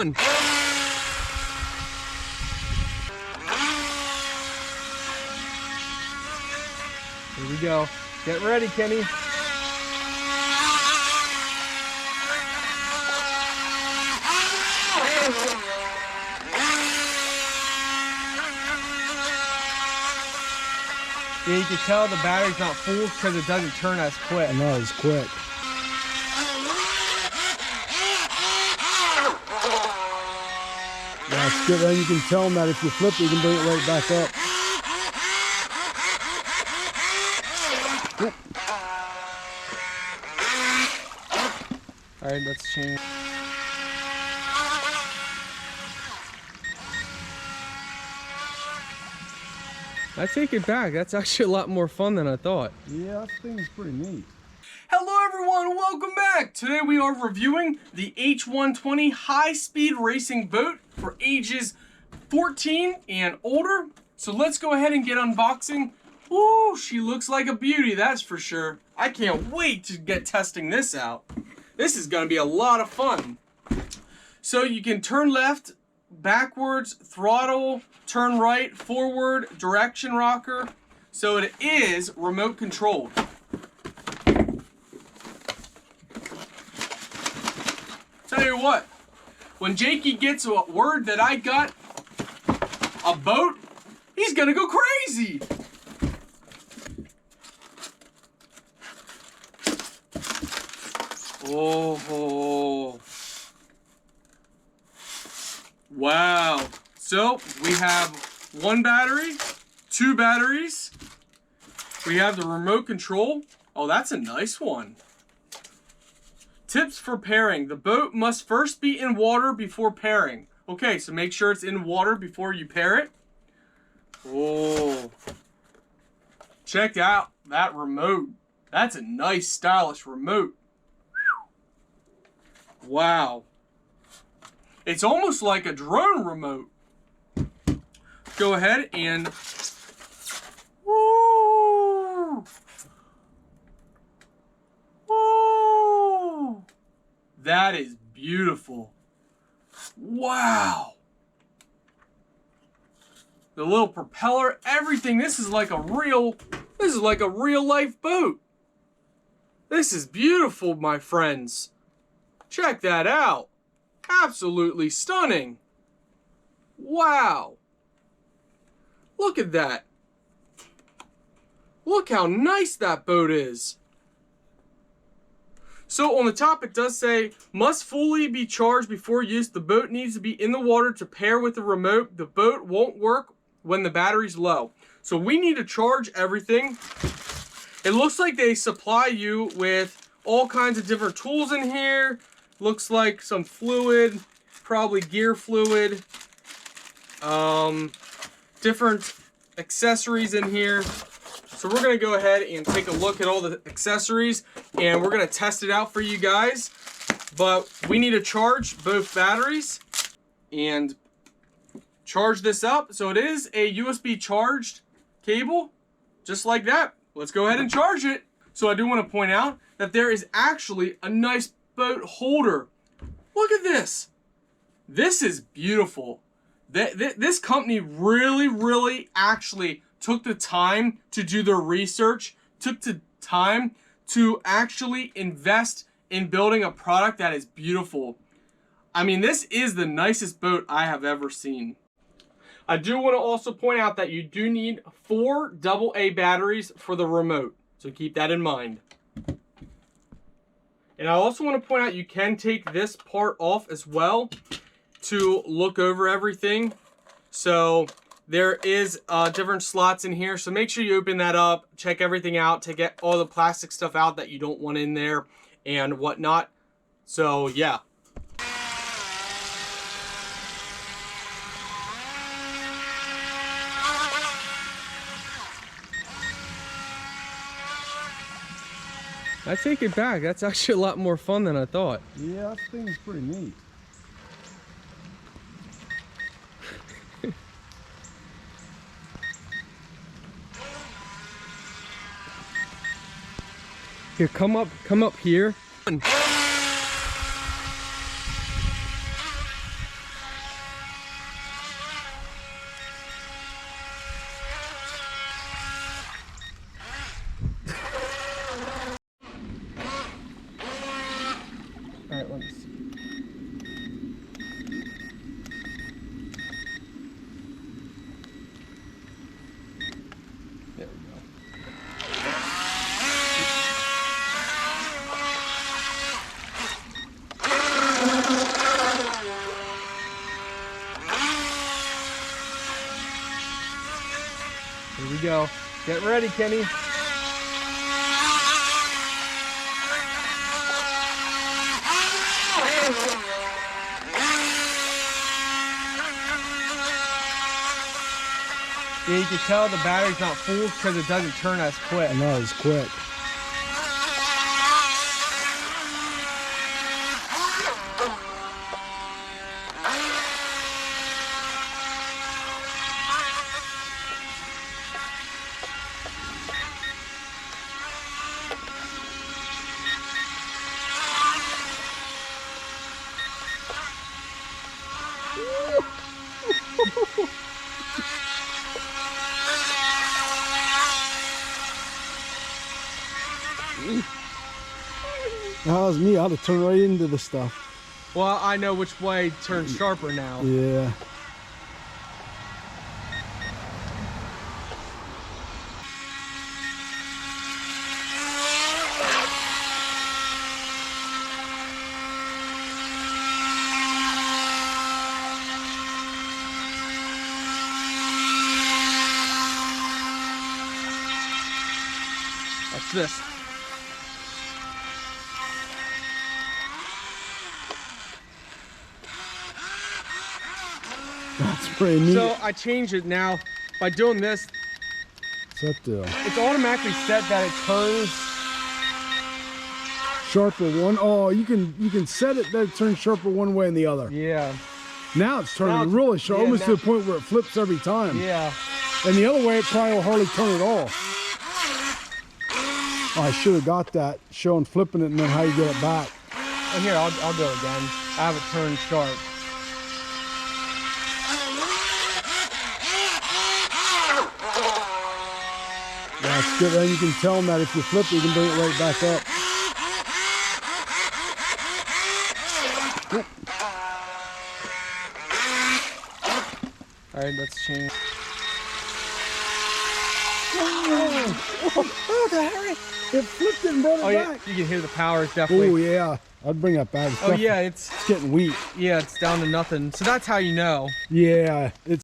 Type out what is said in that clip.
Here we go. Get ready, Kenny. Yeah, you can tell the battery's not full because it doesn't turn as quick. No, it's quick. Yeah, it's good. And you can tell them that if you flip it, you can bring it right back up. All right, let's change. I take it back. That's actually a lot more fun than I thought. Yeah, that thing's pretty neat. Hello everyone, welcome back. Today we are reviewing the H120 high-speed racing boat for ages 14 and older. So let's go ahead and get unboxing. Ooh, she looks like a beauty, that's for sure. I can't wait to get testing this out. This is gonna be a lot of fun. So you can turn left, backwards, throttle, turn right, forward, direction rocker. So it is remote controlled. Tell you what, when Jakey gets a word that I got a boat, he's gonna go crazy. Oh, wow. So we have one battery, two batteries. We have the remote control. Oh, that's a nice one. Tips for pairing. The boat must first be in water before pairing. Okay, so make sure it's in water before you pair it. Oh, check out that remote. That's a nice, stylish remote. Wow. It's almost like a drone remote. Go ahead and... Woo! Woo! That is beautiful. Wow. The little propeller, everything. This is like a real life boat. This is beautiful, my friends. Check that out. Absolutely stunning. Wow. Look at that. Look how nice that boat is. So on the top it does say, must fully be charged before use. The boat needs to be in the water to pair with the remote. The boat won't work when the battery's low. So we need to charge everything. It looks like they supply you with all kinds of different tools in here. Looks like some fluid, probably gear fluid. Different accessories in here. So we're gonna go ahead and take a look at all the accessories and we're gonna test it out for you guys. But we need to charge both batteries and charge this up. So it is a USB charged cable, just like that. Let's go ahead and charge it. So I do want to point out that there is actually a nice boat holder. Look at this. This is beautiful. This company really actually took the time to do their research, took the time to actually invest in building a product that is beautiful. I mean, this is the nicest boat I have ever seen. I do want to also point out that you do need 4 AA batteries for the remote, so keep that in mind. And I also want to point out you can take this part off as well to look over everything. So there is different slots in here, so make sure you open that up, check everything out to get all the plastic stuff out that you don't want in there and whatnot. So yeah. I take it back. That's actually a lot more fun than I thought. Yeah, that thing's pretty neat. Here, come up here. Here we go. Get ready, Kenny. Yeah, you can tell the battery's not full because it doesn't turn as quick. No, it's quick. If that was me, I'd have turned right into the stuff. Well, I know which way turns sharper now. Yeah. Watch this. That's pretty neat. So I changed it now. By doing this, Set the it's automatically set that it turns. sharper one. Oh, you can set it that it turns sharper one way and the other. Yeah. Now it's turning Now it's- really sharp, yeah, almost to now- the point where it flips every time. Yeah. And the other way, it probably will hardly turn at all. Oh, I should have got that, showing flipping it and then how you get it back. And here, I'll do it again. I have it turned sharp. That's good. And you can tell them that if you flip it, you can bring it right back up. All right, let's change. Oh, the Harry! It flipped it and brought it Oh yeah, back. you can hear the power. It's definitely. Oh yeah, I'd bring that back. It's Oh yeah, it's getting weak. yeah, it's down to nothing. So that's how you know. Yeah, it's